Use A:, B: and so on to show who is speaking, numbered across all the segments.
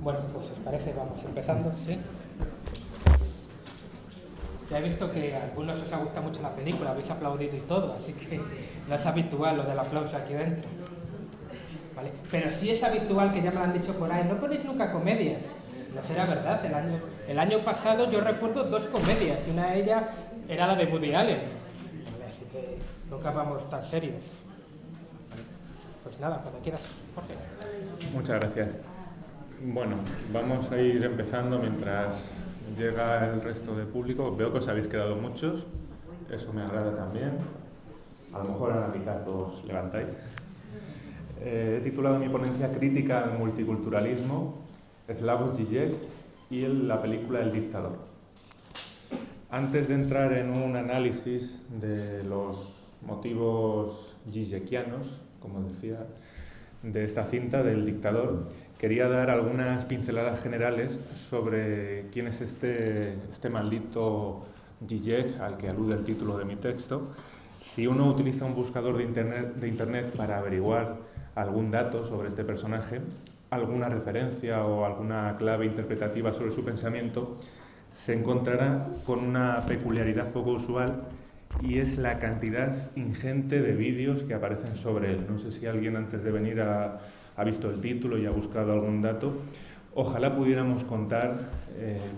A: Bueno, pues os parece, vamos empezando, ¿sí? Ya he visto que a algunos os ha gustado mucho la película, habéis aplaudido y todo, así que no es habitual lo del aplauso aquí dentro. ¿Vale? Pero sí es habitual, que ya me lo han dicho por ahí, no ponéis nunca comedias. No será verdad, el año pasado yo recuerdo dos comedias, y una de ellas era la de Woody Allen. Así que nunca vamos tan serios. Vale. Pues nada, cuando quieras, Jorge.
B: Muchas gracias. Bueno, vamos a ir empezando mientras llega el resto del público. Veo que os habéis quedado muchos, eso me agrada también. A lo mejor a la mitad os levantáis. He titulado mi ponencia Crítica al multiculturalismo, Slavoj Žižek y la película El dictador. Antes de entrar en un análisis de los motivos žižekianos, como decía, de esta cinta del dictador, quería dar algunas pinceladas generales sobre quién es este maldito Žižek al que alude el título de mi texto. Si uno utiliza un buscador de internet para averiguar algún dato sobre este personaje, alguna referencia o alguna clave interpretativa sobre su pensamiento, se encontrará con una peculiaridad poco usual, y es la cantidad ingente de vídeos que aparecen sobre él. No sé si alguien antes de venir ha visto el título y ha buscado algún dato. Ojalá pudiéramos contar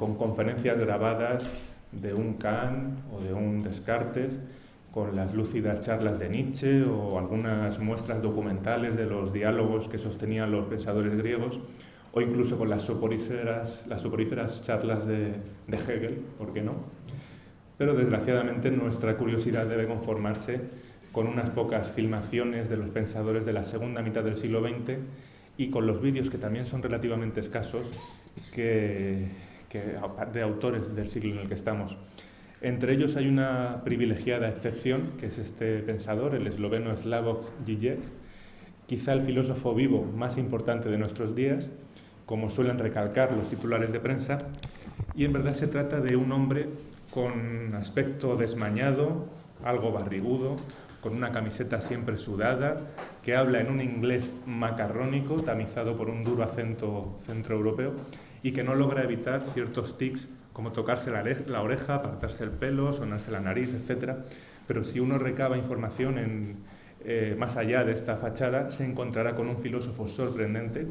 B: con conferencias grabadas de un Kant o de un Descartes, con las lúcidas charlas de Nietzsche o algunas muestras documentales de los diálogos que sostenían los pensadores griegos, o incluso con las soporíferas charlas de Hegel, ¿por qué no? Pero desgraciadamente nuestra curiosidad debe conformarse con unas pocas filmaciones de los pensadores de la segunda mitad del siglo XX y con los vídeos, que también son relativamente escasos, de autores del siglo en el que estamos. Entre ellos hay una privilegiada excepción, que es este pensador, el esloveno Slavoj Žižek, quizá el filósofo vivo más importante de nuestros días, como suelen recalcar los titulares de prensa, y en verdad se trata de un hombre con aspecto desmañado, algo barrigudo, con una camiseta siempre sudada, que habla en un inglés macarrónico, tamizado por un duro acento centroeuropeo, y que no logra evitar ciertos tics como tocarse la oreja, apartarse el pelo, sonarse la nariz, etc. Pero si uno recaba información más allá de esta fachada, se encontrará con un filósofo sorprendente,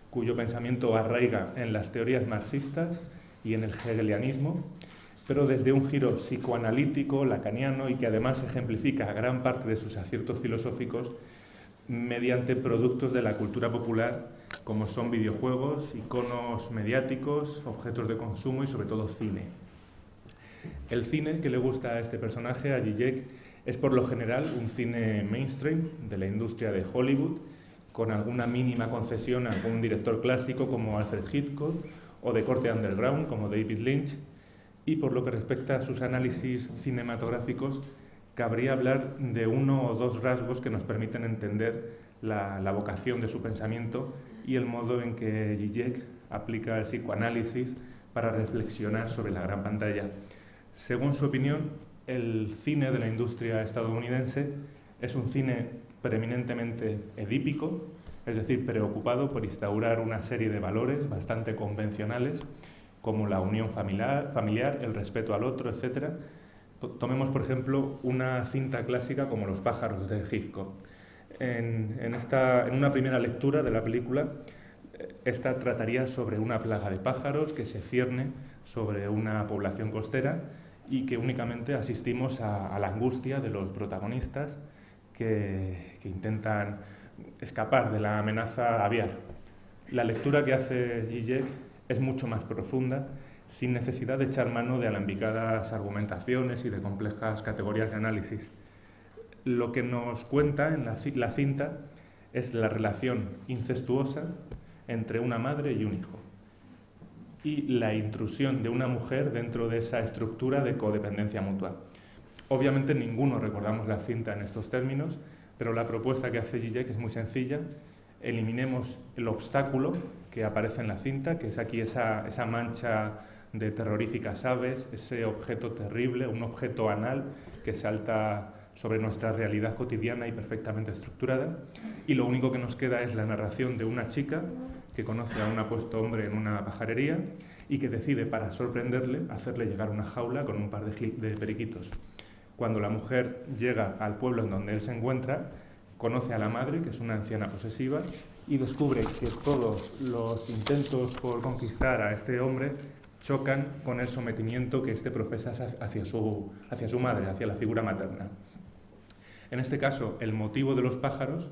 B: cuyo pensamiento arraiga en las teorías marxistas y en el hegelianismo, pero desde un giro psicoanalítico, lacaniano, y que además ejemplifica gran parte de sus aciertos filosóficos mediante productos de la cultura popular, como son videojuegos, iconos mediáticos, objetos de consumo y sobre todo cine. El cine que le gusta a este personaje, a Žižek, es por lo general un cine mainstream de la industria de Hollywood, con alguna mínima concesión a algún director clásico como Alfred Hitchcock, o de corte underground como David Lynch. Y por lo que respecta a sus análisis cinematográficos, cabría hablar de uno o dos rasgos que nos permiten entender la vocación de su pensamiento y el modo en que Žižek aplica el psicoanálisis para reflexionar sobre la gran pantalla. Según su opinión, el cine de la industria estadounidense es un cine preeminentemente edípico, es decir, preocupado por instaurar una serie de valores bastante convencionales, como la unión familiar, el respeto al otro, etc. Tomemos, por ejemplo, una cinta clásica como Los pájaros de Hitchcock. En una primera lectura de la película, esta trataría sobre una plaga de pájaros que se cierne sobre una población costera y que únicamente asistimos a la angustia de los protagonistas que intentan escapar de la amenaza aviar. La lectura que hace Žižek es mucho más profunda, sin necesidad de echar mano de alambicadas argumentaciones y de complejas categorías de análisis. Lo que nos cuenta en la cinta es la relación incestuosa entre una madre y un hijo, y la intrusión de una mujer dentro de esa estructura de codependencia mutua. Obviamente ninguno recordamos la cinta en estos términos, pero la propuesta que hace Žižek es muy sencilla. Eliminemos el obstáculo que aparece en la cinta, que es aquí esa mancha de terroríficas aves, ese objeto terrible, un objeto anal que salta sobre nuestra realidad cotidiana y perfectamente estructurada, y lo único que nos queda es la narración de una chica que conoce a un apuesto hombre en una pajarería y que decide, para sorprenderle, hacerle llegar una jaula con un par de periquitos. Cuando la mujer llega al pueblo en donde él se encuentra, conoce a la madre, que es una anciana posesiva, y descubre que todos los intentos por conquistar a este hombre chocan con el sometimiento que éste profesa hacia su madre, hacia la figura materna. En este caso, el motivo de los pájaros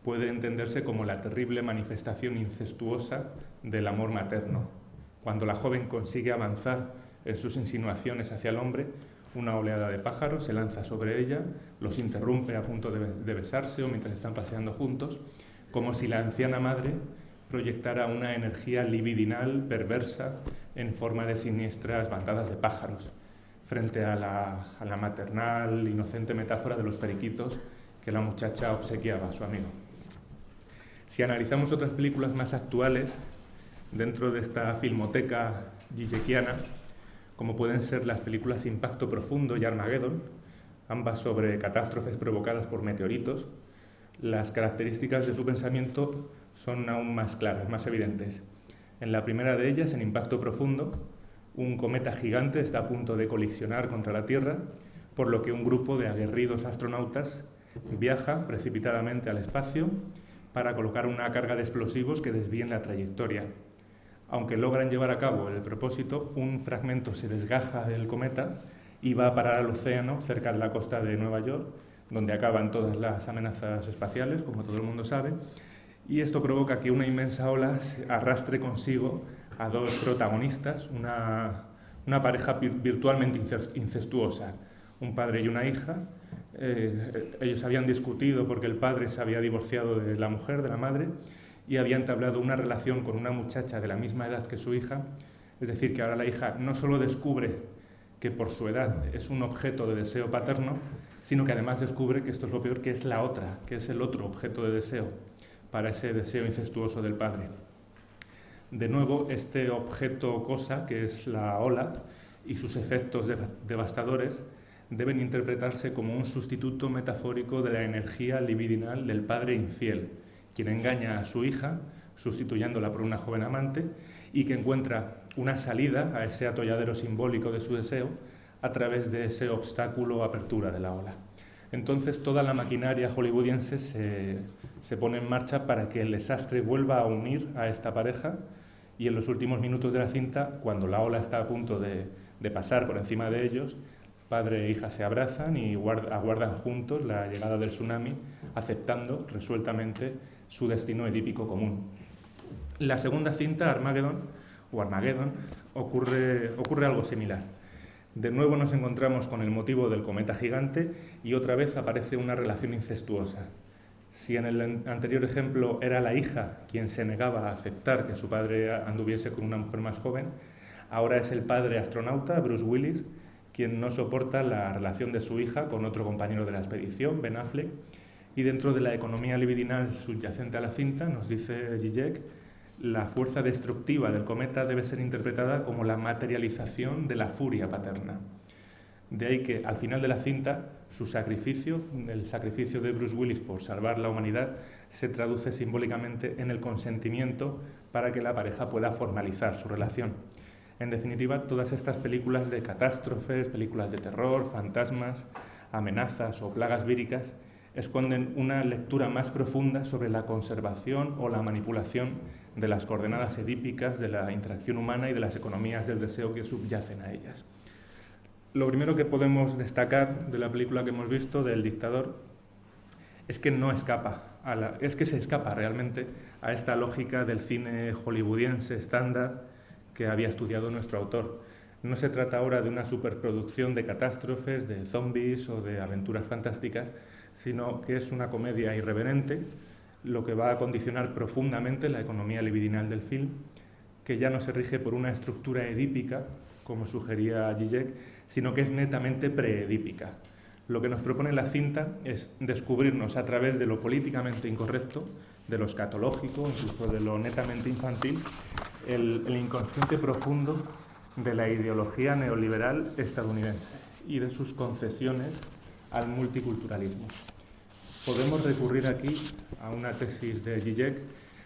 B: puede entenderse como la terrible manifestación incestuosa del amor materno. Cuando la joven consigue avanzar en sus insinuaciones hacia el hombre, una oleada de pájaros se lanza sobre ella, los interrumpe a punto de besarse o mientras están paseando juntos, como si la anciana madre proyectara una energía libidinal perversa en forma de siniestras bandadas de pájaros, frente a la maternal, inocente metáfora de los periquitos que la muchacha obsequiaba a su amigo. Si analizamos otras películas más actuales dentro de esta filmoteca gigekiana, como pueden ser las películas Impacto Profundo y Armageddon, ambas sobre catástrofes provocadas por meteoritos, las características de su pensamiento son aún más claras, más evidentes. En la primera de ellas, en Impacto Profundo, un cometa gigante está a punto de colisionar contra la Tierra, por lo que un grupo de aguerridos astronautas viaja precipitadamente al espacio para colocar una carga de explosivos que desvíen la trayectoria. Aunque logran llevar a cabo el propósito, un fragmento se desgaja del cometa y va a parar al océano cerca de la costa de Nueva York, donde acaban todas las amenazas espaciales, como todo el mundo sabe, y esto provoca que una inmensa ola arrastre consigo a dos protagonistas, una pareja virtualmente incestuosa, un padre y una hija. Ellos habían discutido porque el padre se había divorciado de la mujer, de la madre, y había entablado una relación con una muchacha de la misma edad que su hija, es decir, que ahora la hija no solo descubre que por su edad es un objeto de deseo paterno, sino que además descubre, que esto es lo peor, que es la otra, que es el otro objeto de deseo para ese deseo incestuoso del padre. De nuevo, este objeto cosa, que es la ola, y sus efectos devastadores, deben interpretarse como un sustituto metafórico de la energía libidinal del padre infiel, quien engaña a su hija, sustituyéndola por una joven amante, y que encuentra una salida a ese atolladero simbólico de su deseo a través de ese obstáculo o apertura de la ola. Entonces toda la maquinaria hollywoodiense se pone en marcha para que el desastre vuelva a unir a esta pareja, y en los últimos minutos de la cinta, cuando la ola está a punto de pasar por encima de ellos, padre e hija se abrazan y aguardan juntos la llegada del tsunami, aceptando resueltamente su destino edípico común. La segunda cinta, Armageddon, ocurre algo similar. De nuevo nos encontramos con el motivo del cometa gigante y otra vez aparece una relación incestuosa. Si en el anterior ejemplo era la hija quien se negaba a aceptar que su padre anduviese con una mujer más joven, ahora es el padre astronauta, Bruce Willis, quien no soporta la relación de su hija con otro compañero de la expedición, Ben Affleck, y dentro de la economía libidinal subyacente a la cinta, nos dice Zizek, la fuerza destructiva del cometa debe ser interpretada como la materialización de la furia paterna. De ahí que al final de la cinta, su sacrificio, el sacrificio de Bruce Willis por salvar la humanidad, se traduce simbólicamente en el consentimiento para que la pareja pueda formalizar su relación. En definitiva, todas estas películas de catástrofes, películas de terror, fantasmas, amenazas o plagas víricas, esconden una lectura más profunda sobre la conservación o la manipulación de las coordenadas edípicas de la interacción humana y de las economías del deseo que subyacen a ellas. Lo primero que podemos destacar de la película que hemos visto, del dictador, es que se escapa realmente a esta lógica del cine hollywoodiense estándar que había estudiado nuestro autor. No se trata ahora de una superproducción de catástrofes, de zombies o de aventuras fantásticas, sino que es una comedia irreverente, lo que va a condicionar profundamente la economía libidinal del film, que ya no se rige por una estructura edípica, como sugería Zizek, sino que es netamente preedípica. Lo que nos propone la cinta es descubrirnos a través de lo políticamente incorrecto, de lo escatológico, incluso de lo netamente infantil, el inconsciente profundo de la ideología neoliberal estadounidense y de sus concesiones al multiculturalismo. Podemos recurrir aquí a una tesis de Zizek,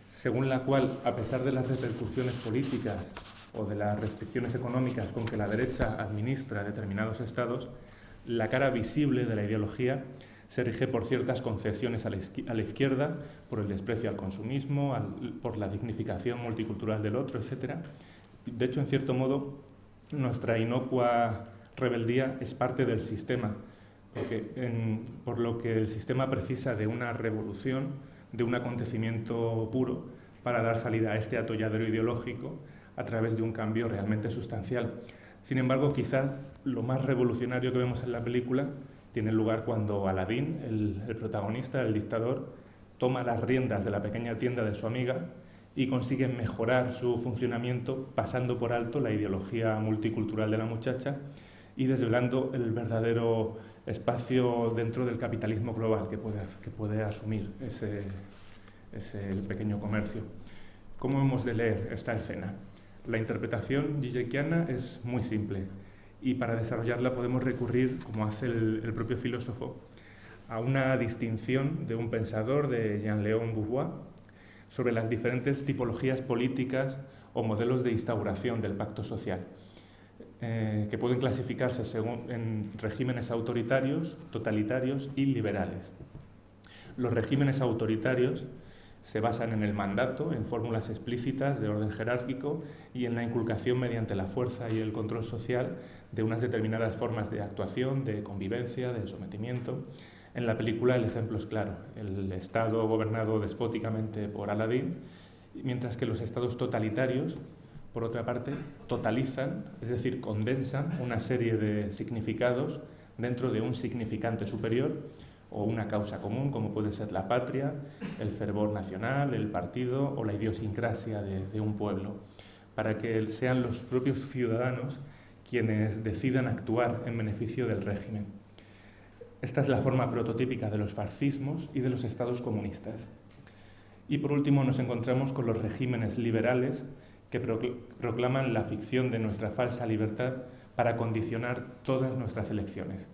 B: según la cual, a pesar de las repercusiones políticas o de las restricciones económicas con que la derecha administra determinados estados, la cara visible de la ideología se rige por ciertas concesiones a la izquierda, por el desprecio al consumismo, por la dignificación multicultural del otro, etc. De hecho, en cierto modo, nuestra inocua rebeldía es parte del sistema, por lo que el sistema precisa de una revolución, de un acontecimiento puro, para dar salida a este atolladero ideológico a través de un cambio realmente sustancial. Sin embargo, quizás lo más revolucionario que vemos en la película tiene lugar cuando Aladín, el protagonista, el dictador, toma las riendas de la pequeña tienda de su amiga y consigue mejorar su funcionamiento pasando por alto la ideología multicultural de la muchacha y desvelando el verdadero espacio dentro del capitalismo global que puede asumir ese pequeño comercio. ¿Cómo hemos de leer esta escena? La interpretación zizekiana es muy simple y para desarrollarla podemos recurrir, como hace el propio filósofo, a una distinción de un pensador, de Jean-Léon Bourgeois, sobre las diferentes tipologías políticas o modelos de instauración del pacto social, que pueden clasificarse en regímenes autoritarios, totalitarios y liberales. Los regímenes autoritarios se basan en el mandato, en fórmulas explícitas de orden jerárquico y en la inculcación mediante la fuerza y el control social de unas determinadas formas de actuación, de convivencia, de sometimiento. En la película el ejemplo es claro, el Estado gobernado despóticamente por Aladín, mientras que los estados totalitarios, por otra parte, totalizan, es decir, condensan una serie de significados dentro de un significante superior o una causa común, como puede ser la patria, el fervor nacional, el partido o la idiosincrasia de un pueblo, para que sean los propios ciudadanos quienes decidan actuar en beneficio del régimen. Esta es la forma prototípica de los fascismos y de los estados comunistas. Y por último nos encontramos con los regímenes liberales que proclaman la ficción de nuestra falsa libertad para condicionar todas nuestras elecciones.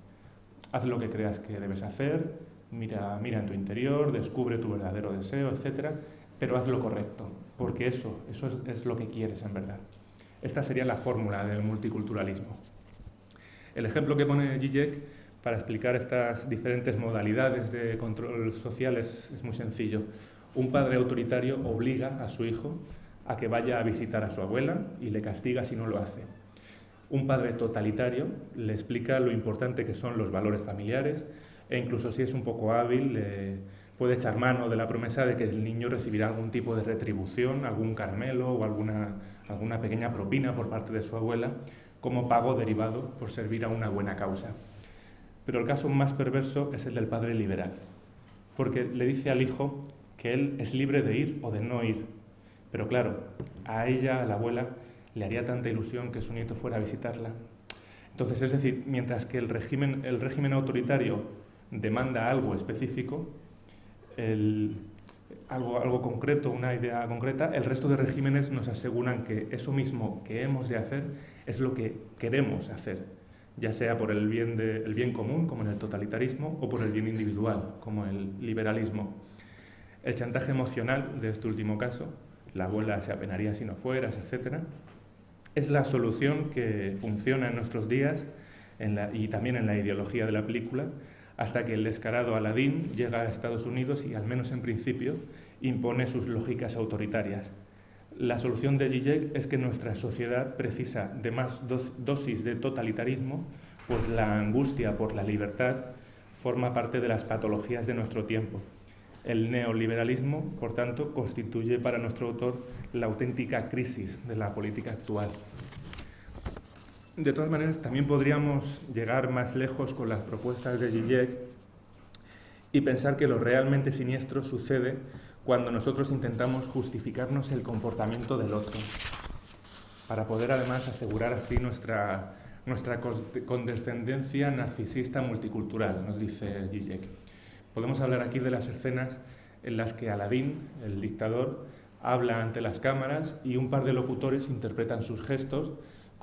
B: Haz lo que creas que debes hacer, mira en tu interior, descubre tu verdadero deseo, etc. Pero haz lo correcto, porque eso es lo que quieres en verdad. Esta sería la fórmula del multiculturalismo. El ejemplo que pone Zizek para explicar estas diferentes modalidades de control social es muy sencillo. Un padre autoritario obliga a su hijo a que vaya a visitar a su abuela y le castiga si no lo hace. Un padre totalitario le explica lo importante que son los valores familiares e incluso si es un poco hábil puede echar mano de la promesa de que el niño recibirá algún tipo de retribución, algún caramelo o alguna pequeña propina por parte de su abuela como pago derivado por servir a una buena causa. Pero el caso más perverso es el del padre liberal, porque le dice al hijo que él es libre de ir o de no ir. Pero claro, a ella, a la abuela, le haría tanta ilusión que su nieto fuera a visitarla. Entonces, es decir, mientras que el régimen autoritario demanda algo específico, algo concreto, una idea concreta, el resto de regímenes nos aseguran que eso mismo que hemos de hacer es lo que queremos hacer, ya sea por el bien común, como en el totalitarismo, o por el bien individual, como el liberalismo. El chantaje emocional de este último caso, la abuela se apenaría si no fueras, etc., es la solución que funciona en nuestros días y también en la ideología de la película, hasta que el descarado Aladín llega a Estados Unidos y, al menos en principio, impone sus lógicas autoritarias. La solución de Zizek es que nuestra sociedad precisa de más dosis de totalitarismo, pues la angustia por la libertad forma parte de las patologías de nuestro tiempo. El neoliberalismo, por tanto, constituye para nuestro autor la auténtica crisis de la política actual. De todas maneras, también podríamos llegar más lejos con las propuestas de Zizek y pensar que lo realmente siniestro sucede cuando nosotros intentamos justificarnos el comportamiento del otro, para poder además asegurar así nuestra condescendencia narcisista multicultural, nos dice Zizek. Podemos hablar aquí de las escenas en las que Aladín, el dictador, habla ante las cámaras y un par de locutores interpretan sus gestos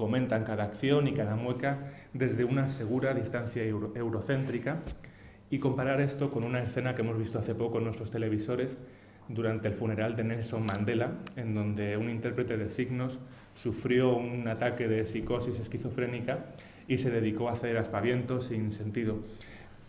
B: comentan cada acción y cada mueca desde una segura distancia eurocéntrica, y comparar esto con una escena que hemos visto hace poco en nuestros televisores durante el funeral de Nelson Mandela, en donde un intérprete de signos sufrió un ataque de psicosis esquizofrénica y se dedicó a hacer aspavientos sin sentido.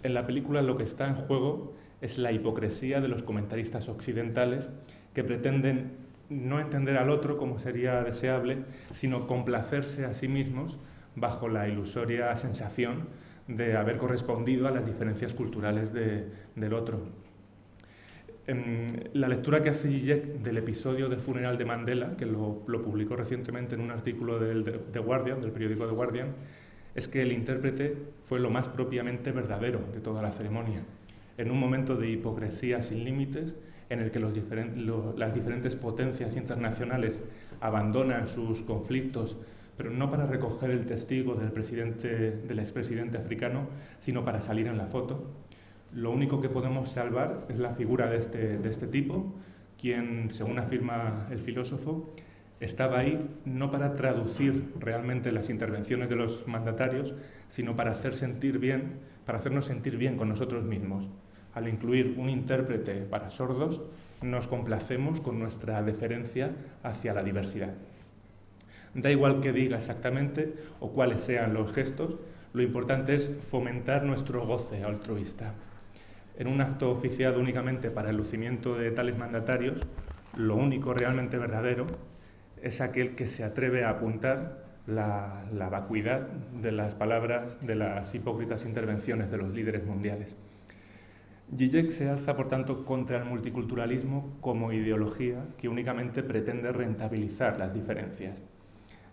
B: En la película lo que está en juego es la hipocresía de los comentaristas occidentales que pretenden no entender al otro como sería deseable, sino complacerse a sí mismos bajo la ilusoria sensación de haber correspondido a las diferencias culturales del otro. La lectura que hace Zizek del episodio del funeral de Mandela, que lo publicó recientemente en un artículo del Guardian, del periódico The Guardian, es que el intérprete fue lo más propiamente verdadero de toda la ceremonia, en un momento de hipocresía sin límites, en el que las diferentes potencias internacionales abandonan sus conflictos, pero no para recoger el testigo del expresidente africano, sino para salir en la foto. Lo único que podemos salvar es la figura de este tipo, quien, según afirma el filósofo, estaba ahí no para traducir realmente las intervenciones de los mandatarios, sino para hacernos sentir bien con nosotros mismos. Al incluir un intérprete para sordos, nos complacemos con nuestra deferencia hacia la diversidad. Da igual que diga exactamente o cuáles sean los gestos, lo importante es fomentar nuestro goce altruista. En un acto oficiado únicamente para el lucimiento de tales mandatarios, lo único realmente verdadero es aquel que se atreve a apuntar la vacuidad de las palabras de las hipócritas intervenciones de los líderes mundiales. Zizek se alza, por tanto, contra el multiculturalismo como ideología que únicamente pretende rentabilizar las diferencias.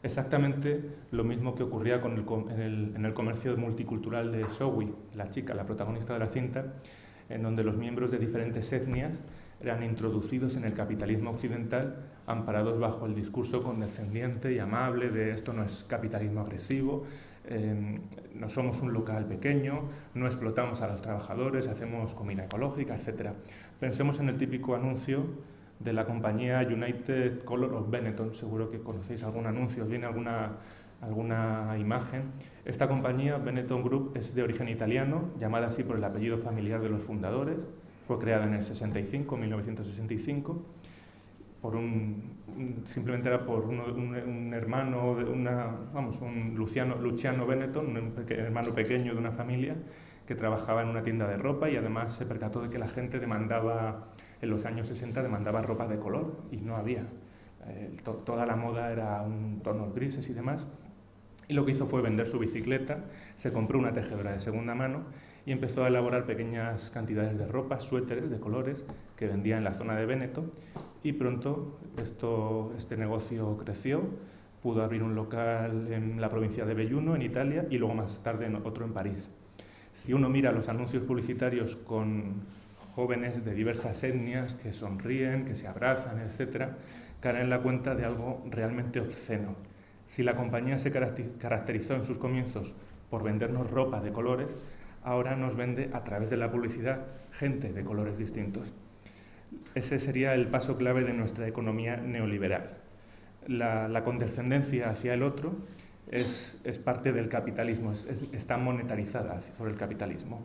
B: Exactamente lo mismo que ocurría en el comercio multicultural de Zoe, la chica, la protagonista de la cinta, en donde los miembros de diferentes etnias eran introducidos en el capitalismo occidental amparados bajo el discurso condescendiente y amable de esto no es capitalismo agresivo, no somos un local pequeño, no explotamos a los trabajadores, hacemos comida ecológica, etc. Pensemos en el típico anuncio de la compañía United Color of Benetton, seguro que conocéis algún anuncio, viene alguna imagen. Esta compañía, Benetton Group, es de origen italiano, llamada así por el apellido familiar de los fundadores. Fue creada en el 1965, simplemente era por un hermano, un Luciano Benetton, un hermano pequeño de una familia que trabajaba en una tienda de ropa y además se percató de que la gente en los años 60 demandaba ropa de color y no había. Toda la moda era tonos grises y demás. Y lo que hizo fue vender su bicicleta, se compró una tejedora de segunda mano y empezó a elaborar pequeñas cantidades de ropa, suéteres de colores que vendía en la zona de Véneto, y pronto este negocio creció, pudo abrir un local en la provincia de Belluno, en Italia, y luego más tarde otro en París. Si uno mira los anuncios publicitarios con jóvenes de diversas etnias que sonríen, que se abrazan, etc., caen en la cuenta de algo realmente obsceno. Si la compañía se caracterizó en sus comienzos por vendernos ropa de colores, ahora nos vende a través de la publicidad gente de colores distintos. Ese sería el paso clave de nuestra economía neoliberal. La condescendencia hacia el otro es parte del capitalismo, está monetarizada por el capitalismo.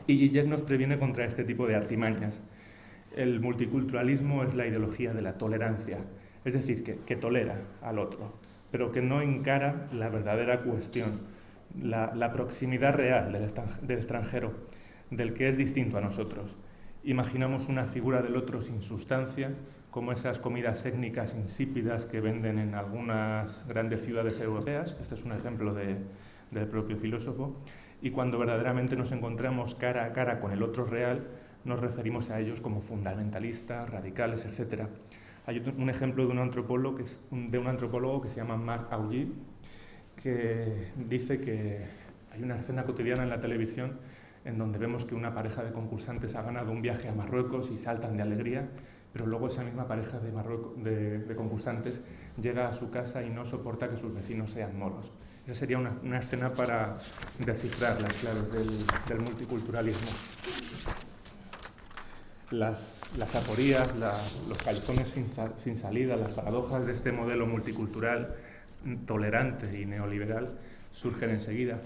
B: Y Zizek nos previene contra este tipo de artimañas. El multiculturalismo es la ideología de la tolerancia, es decir, que tolera al otro, pero que no encara la verdadera cuestión, la proximidad real del extranjero, del que es distinto a nosotros. Imaginamos una figura del otro sin sustancia, como esas comidas étnicas insípidas que venden en algunas grandes ciudades europeas. Este es un ejemplo del propio filósofo. Y cuando verdaderamente nos encontramos cara a cara con el otro real, nos referimos a ellos como fundamentalistas, radicales, etc. Hay un ejemplo de un antropólogo que se llama Marc Auggy, que dice que hay una escena cotidiana en la televisión en donde vemos que una pareja de concursantes ha ganado un viaje a Marruecos y saltan de alegría, pero luego esa misma pareja de concursantes llega a su casa y no soporta que sus vecinos sean moros. Esa sería una escena para descifrar las claves del multiculturalismo. Las aporías, los calzones sin salida, las paradojas de este modelo multicultural tolerante y neoliberal surgen enseguida.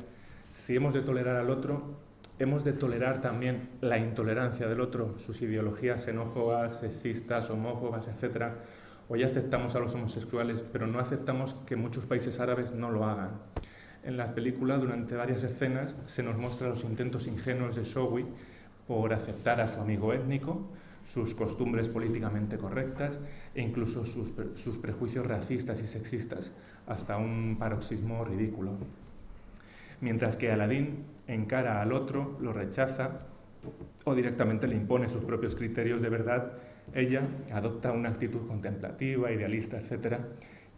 B: Si hemos de tolerar al otro, hemos de tolerar también la intolerancia del otro, sus ideologías xenófobas, sexistas, homófobas, etc. O ya aceptamos a los homosexuales, pero no aceptamos que muchos países árabes no lo hagan. En la película, durante varias escenas, se nos muestra los intentos ingenuos de Zoe por aceptar a su amigo étnico, sus costumbres políticamente correctas e incluso sus prejuicios racistas y sexistas, hasta un paroxismo ridículo. Mientras que Aladín encara al otro, lo rechaza o directamente le impone sus propios criterios de verdad, ella adopta una actitud contemplativa, idealista, etc.,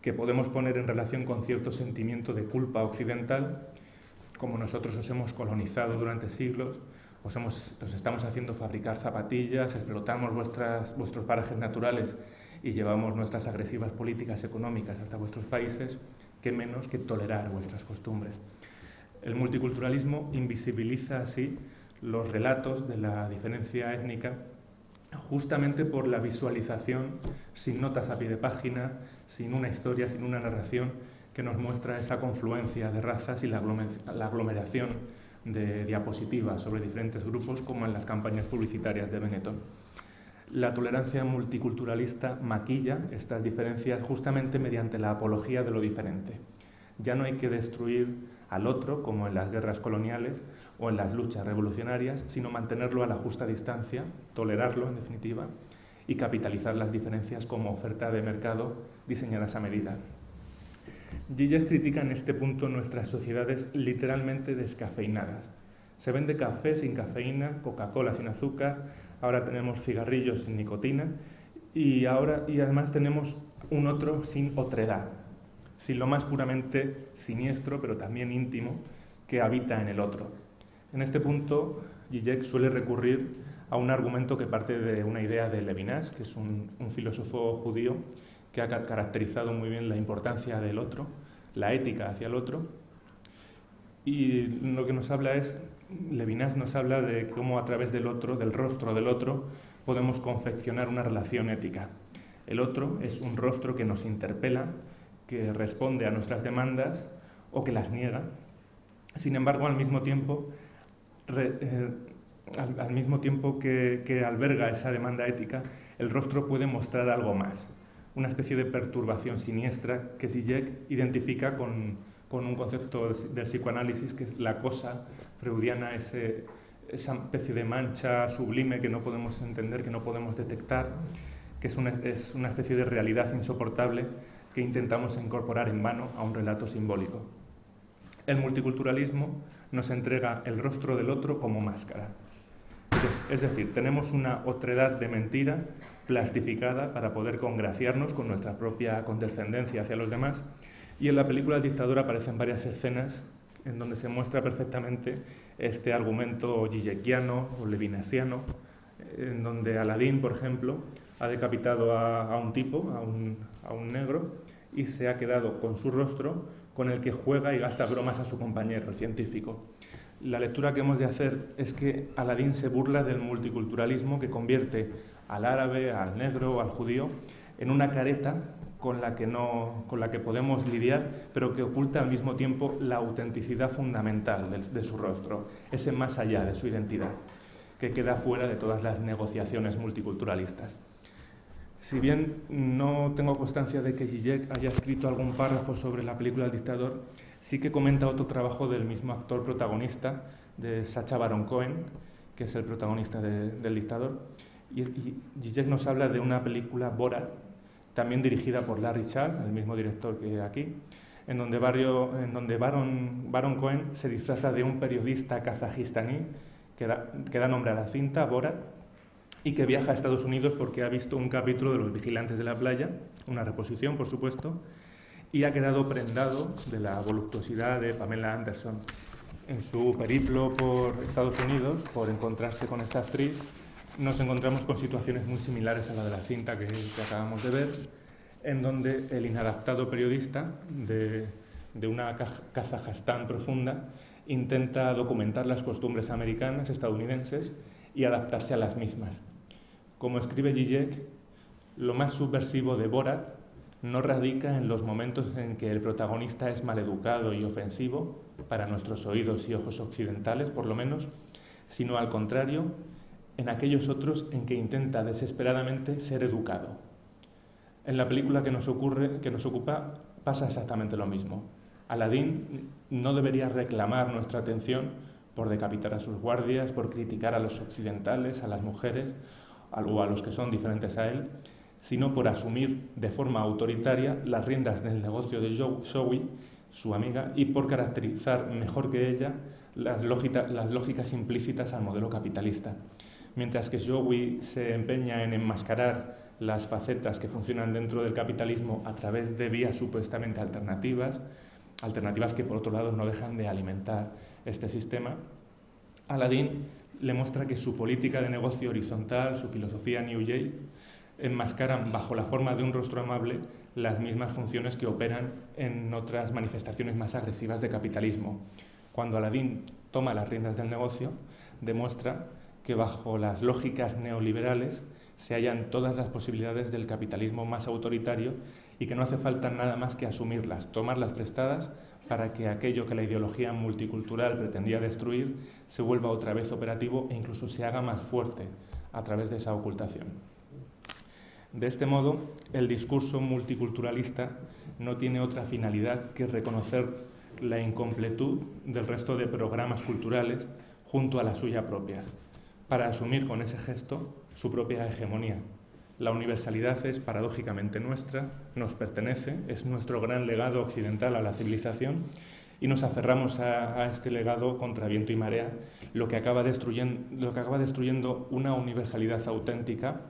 B: que podemos poner en relación con cierto sentimiento de culpa occidental, como nosotros os hemos colonizado durante siglos, os estamos haciendo fabricar zapatillas, explotamos vuestros parajes naturales y llevamos nuestras agresivas políticas económicas hasta vuestros países, qué menos que tolerar vuestras costumbres. El multiculturalismo invisibiliza así los relatos de la diferencia étnica justamente por la visualización sin notas a pie de página, sin una historia, sin una narración que nos muestra esa confluencia de razas y la aglomeración de diapositivas sobre diferentes grupos como en las campañas publicitarias de Benetton. La tolerancia multiculturalista maquilla estas diferencias justamente mediante la apología de lo diferente. Ya no hay que destruir al otro, como en las guerras coloniales o en las luchas revolucionarias, sino mantenerlo a la justa distancia, tolerarlo en definitiva, y capitalizar las diferencias como oferta de mercado diseñadas a medida. Zizek critica en este punto nuestras sociedades literalmente descafeinadas. Se vende café sin cafeína, Coca-Cola sin azúcar, ahora tenemos cigarrillos sin nicotina y además tenemos un otro sin otredad, sin lo más puramente siniestro, pero también íntimo, que habita en el otro. En este punto, Zizek suele recurrir a un argumento que parte de una idea de Levinas, que es un filósofo judío que ha caracterizado muy bien la importancia del otro, la ética hacia el otro, y lo que nos habla es, Levinas nos habla de cómo a través del otro, del rostro del otro, podemos confeccionar una relación ética. El otro es un rostro que nos interpela, que responde a nuestras demandas o que las niega. Sin embargo, al mismo tiempo que alberga esa demanda ética, el rostro puede mostrar algo más, una especie de perturbación siniestra que Zizek identifica con un concepto del psicoanálisis que es la cosa freudiana, esa especie de mancha sublime que no podemos entender, que no podemos detectar, que es una especie de realidad insoportable que intentamos incorporar en vano a un relato simbólico. El multiculturalismo nos entrega el rostro del otro como máscara. Es decir, tenemos una otredad de mentira plastificada para poder congraciarnos con nuestra propia condescendencia hacia los demás. Y en la película El dictador aparecen varias escenas en donde se muestra perfectamente este argumento zizekiano o levinasiano, en donde Aladín, por ejemplo, ha decapitado a un tipo, a un negro, y se ha quedado con su rostro con el que juega y gasta bromas a su compañero, el científico. La lectura que hemos de hacer es que Aladín se burla del multiculturalismo que convierte al árabe, al negro, al judío en una careta con la que podemos lidiar, pero que oculta al mismo tiempo la autenticidad fundamental de su rostro, ese más allá de su identidad, que queda fuera de todas las negociaciones multiculturalistas. Si bien no tengo constancia de que Zizek haya escrito algún párrafo sobre la película El dictador, sí que comenta otro trabajo del mismo actor protagonista, de Sacha Baron Cohen, que es el protagonista del dictador. Y Zizek nos habla de una película, Borat, también dirigida por Larry Charles, el mismo director que aquí, en donde Baron Cohen se disfraza de un periodista kazajistaní que da nombre a la cinta, Borat, y que viaja a Estados Unidos porque ha visto un capítulo de Los Vigilantes de la Playa, una reposición, por supuesto, y ha quedado prendado de la voluptuosidad de Pamela Anderson. En su periplo por Estados Unidos, por encontrarse con esta actriz, nos encontramos con situaciones muy similares a la de la cinta que acabamos de ver, en donde el inadaptado periodista de una Kazajstán profunda intenta documentar las costumbres americanas, estadounidenses, y adaptarse a las mismas. Como escribe Zizek, lo más subversivo de Borat no radica en los momentos en que el protagonista es maleducado y ofensivo, para nuestros oídos y ojos occidentales por lo menos, sino al contrario, en aquellos otros en que intenta desesperadamente ser educado. En la película que nos ocupa pasa exactamente lo mismo. Aladín no debería reclamar nuestra atención por decapitar a sus guardias, por criticar a los occidentales, a las mujeres o a los que son diferentes a él, sino por asumir de forma autoritaria las riendas del negocio de Zoe, su amiga, y por caracterizar mejor que ella las lógicas implícitas al modelo capitalista. Mientras que Zoe se empeña en enmascarar las facetas que funcionan dentro del capitalismo a través de vías supuestamente alternativas que por otro lado no dejan de alimentar este sistema, Aladín le muestra que su política de negocio horizontal, su filosofía New Age, enmascaran bajo la forma de un rostro amable las mismas funciones que operan en otras manifestaciones más agresivas de capitalismo. Cuando Aladín toma las riendas del negocio, demuestra que bajo las lógicas neoliberales se hallan todas las posibilidades del capitalismo más autoritario y que no hace falta nada más que asumirlas, tomarlas prestadas para que aquello que la ideología multicultural pretendía destruir se vuelva otra vez operativo e incluso se haga más fuerte a través de esa ocultación. De este modo, el discurso multiculturalista no tiene otra finalidad que reconocer la incompletud del resto de programas culturales junto a la suya propia, para asumir con ese gesto su propia hegemonía. La universalidad es paradójicamente nuestra, nos pertenece, es nuestro gran legado occidental a la civilización y nos aferramos a este legado contra viento y marea, lo que acaba destruyendo una universalidad auténtica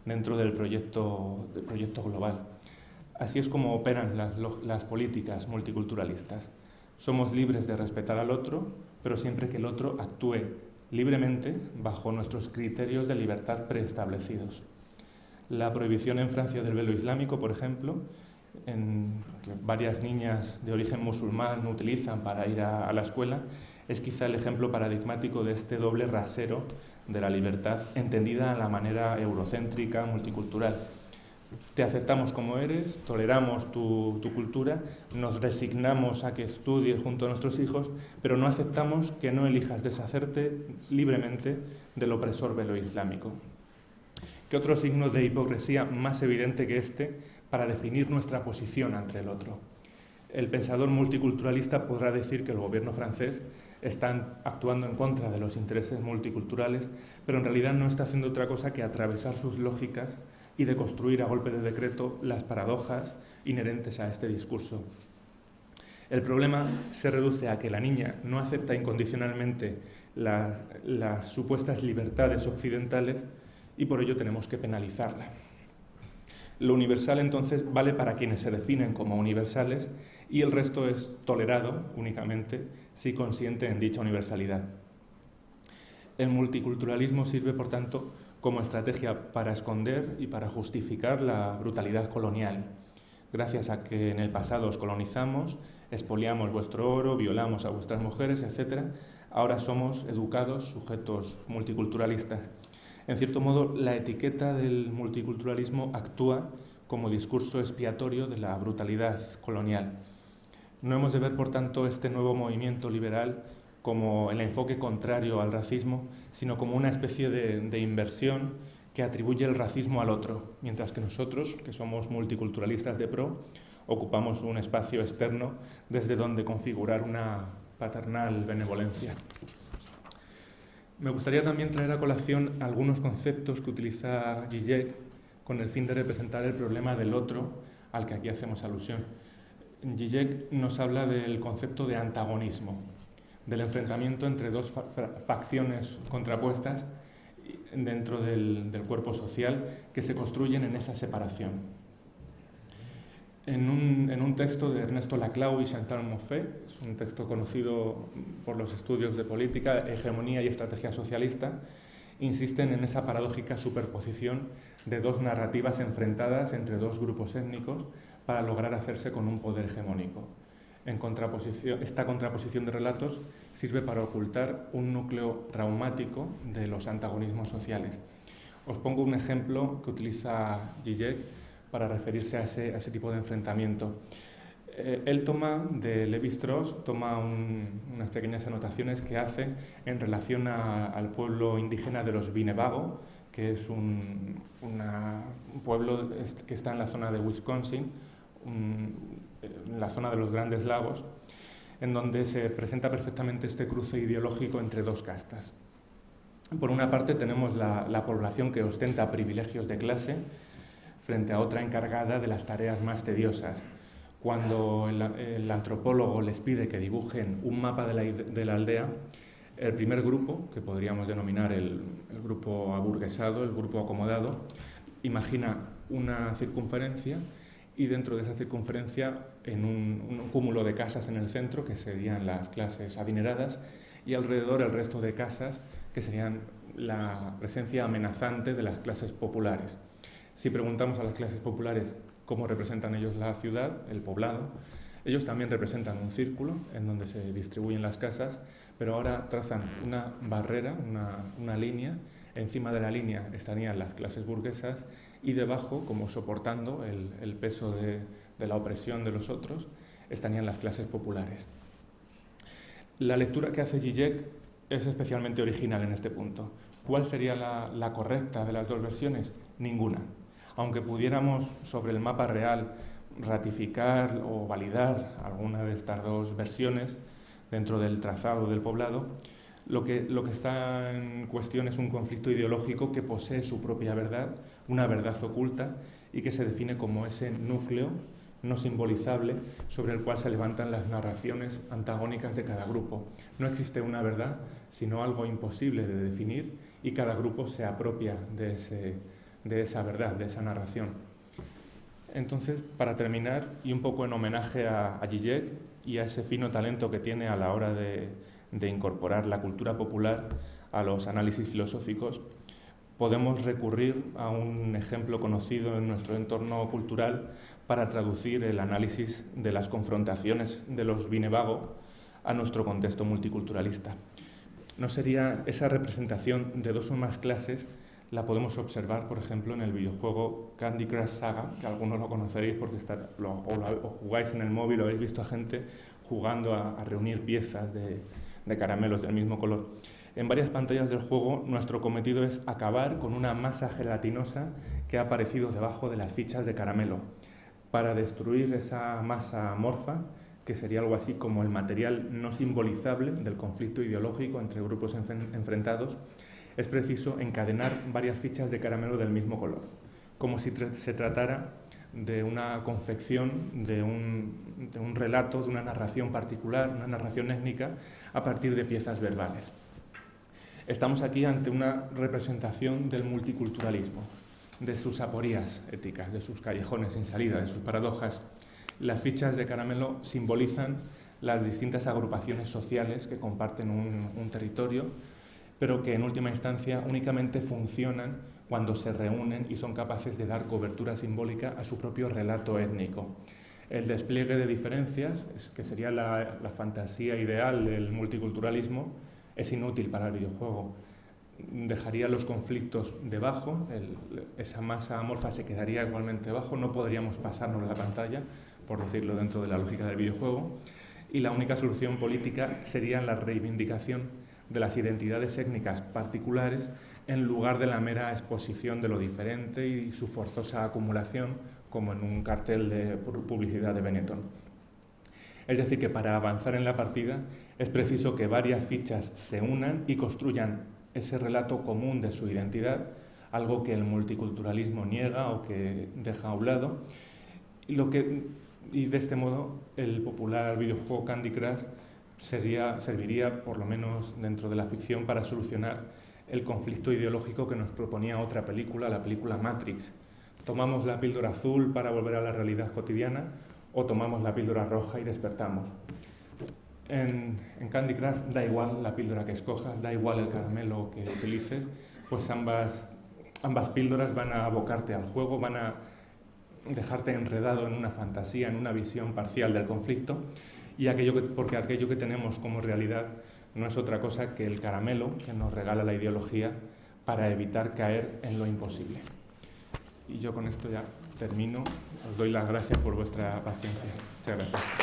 B: dentro del proyecto global. Así es como operan las políticas multiculturalistas. Somos libres de respetar al otro, pero siempre que el otro actúe libremente bajo nuestros criterios de libertad preestablecidos. La prohibición en Francia del velo islámico, por ejemplo, que varias niñas de origen musulmán utilizan para ir a la escuela, es quizá el ejemplo paradigmático de este doble rasero de la libertad entendida a la manera eurocéntrica, multicultural. Te aceptamos como eres, toleramos tu cultura, nos resignamos a que estudies junto a nuestros hijos, pero no aceptamos que no elijas deshacerte libremente del opresor velo islámico. ¿Qué otro signo de hipocresía más evidente que este para definir nuestra posición ante el otro? El pensador multiculturalista podrá decir que el gobierno francés está actuando en contra de los intereses multiculturales, pero en realidad no está haciendo otra cosa que atravesar sus lógicas y de construir a golpe de decreto las paradojas inherentes a este discurso. El problema se reduce a que la niña no acepta incondicionalmente las supuestas libertades occidentales y por ello tenemos que penalizarla. Lo universal entonces vale para quienes se definen como universales y el resto es tolerado únicamente si consiente en dicha universalidad. El multiculturalismo sirve, por tanto, como estrategia para esconder y para justificar la brutalidad colonial. Gracias a que en el pasado os colonizamos, expoliamos vuestro oro, violamos a vuestras mujeres, etc., ahora somos educados sujetos multiculturalistas. En cierto modo, la etiqueta del multiculturalismo actúa como discurso expiatorio de la brutalidad colonial. No hemos de ver, por tanto, este nuevo movimiento liberal como el enfoque contrario al racismo, sino como una especie de inversión que atribuye el racismo al otro, mientras que nosotros, que somos multiculturalistas de pro, ocupamos un espacio externo desde donde configurar una paternal benevolencia. Me gustaría también traer a colación algunos conceptos que utiliza Zizek con el fin de representar el problema del otro al que aquí hacemos alusión. Zizek nos habla del concepto de antagonismo, del enfrentamiento entre dos facciones contrapuestas dentro del cuerpo social que se construyen en esa separación. En un texto de Ernesto Laclau y Chantal Mouffe, es un texto conocido por los estudios de política, hegemonía y estrategia socialista, insisten en esa paradójica superposición de dos narrativas enfrentadas entre dos grupos étnicos para lograr hacerse con un poder hegemónico. Esta contraposición de relatos sirve para ocultar un núcleo traumático de los antagonismos sociales. Os pongo un ejemplo que utiliza Zizek para referirse a ese tipo de enfrentamiento. Él toma, de Lévi-Strauss, toma unas pequeñas anotaciones que hace en relación al pueblo indígena de los Winnebago, que es un pueblo que está en la zona de Wisconsin, en la zona de los Grandes Lagos, en donde se presenta perfectamente este cruce ideológico entre dos castas. Por una parte tenemos la población que ostenta privilegios de clase frente a otra encargada de las tareas más tediosas. Cuando el antropólogo les pide que dibujen un mapa de la aldea, el primer grupo, que podríamos denominar el grupo aburguesado, el grupo acomodado, imagina una circunferencia y dentro de esa circunferencia en un cúmulo de casas en el centro, que serían las clases adineradas, y alrededor el resto de casas, que serían la presencia amenazante de las clases populares. Si preguntamos a las clases populares cómo representan ellos la ciudad, el poblado, ellos también representan un círculo en donde se distribuyen las casas, pero ahora trazan una barrera, una línea. Encima de la línea estarían las clases burguesas y debajo, como soportando el peso de la opresión de los otros, estarían las clases populares. La lectura que hace Zizek es especialmente original en este punto. ¿Cuál sería la correcta de las dos versiones? Ninguna. Aunque pudiéramos sobre el mapa real ratificar o validar alguna de estas dos versiones dentro del trazado del poblado, lo que está en cuestión es un conflicto ideológico que posee su propia verdad, una verdad oculta y que se define como ese núcleo no simbolizable sobre el cual se levantan las narraciones antagónicas de cada grupo. No existe una verdad, sino algo imposible de definir y cada grupo se apropia de esa verdad, de esa narración. Entonces, para terminar, y un poco en homenaje a Zizek y a ese fino talento que tiene a la hora de incorporar la cultura popular a los análisis filosóficos, podemos recurrir a un ejemplo conocido en nuestro entorno cultural para traducir el análisis de las confrontaciones de los Winnebago a nuestro contexto multiculturalista. No sería esa representación de dos o más clases, la podemos observar, por ejemplo, en el videojuego Candy Crush Saga, que algunos lo conoceréis porque o jugáis en el móvil o habéis visto a gente jugando a reunir piezas de caramelos del mismo color. En varias pantallas del juego, nuestro cometido es acabar con una masa gelatinosa que ha aparecido debajo de las fichas de caramelo. Para destruir esa masa amorfa, que sería algo así como el material no simbolizable del conflicto ideológico entre grupos enfrentados, es preciso encadenar varias fichas de caramelo del mismo color, como si se tratara de una confección, de un relato, de una narración particular, una narración étnica, a partir de piezas verbales. Estamos aquí ante una representación del multiculturalismo, de sus aporías éticas, de sus callejones sin salida, de sus paradojas. Las fichas de caramelo simbolizan las distintas agrupaciones sociales que comparten un territorio, pero que en última instancia únicamente funcionan cuando se reúnen y son capaces de dar cobertura simbólica a su propio relato étnico. El despliegue de diferencias, que sería la fantasía ideal del multiculturalismo, es inútil para el videojuego. Dejaría los conflictos debajo, esa masa amorfa se quedaría igualmente debajo, no podríamos pasarnos la pantalla, por decirlo dentro de la lógica del videojuego, y la única solución política sería la reivindicación de las identidades étnicas particulares en lugar de la mera exposición de lo diferente y su forzosa acumulación, como en un cartel de publicidad de Benetton. Es decir, que para avanzar en la partida es preciso que varias fichas se unan y construyan ese relato común de su identidad, algo que el multiculturalismo niega o que deja a un lado, y de este modo el popular videojuego Candy Crush serviría, por lo menos dentro de la ficción, para solucionar el conflicto ideológico que nos proponía otra película, la película Matrix. ¿Tomamos la píldora azul para volver a la realidad cotidiana o tomamos la píldora roja y despertamos? En Candy Crush da igual la píldora que escojas, da igual el caramelo que utilices, pues ambas píldoras van a abocarte al juego, van a dejarte enredado en una fantasía, en una visión parcial del conflicto, y porque aquello que tenemos como realidad no es otra cosa que el caramelo que nos regala la ideología para evitar caer en lo imposible. Y yo con esto ya termino. Os doy las gracias por vuestra paciencia. Muchas gracias.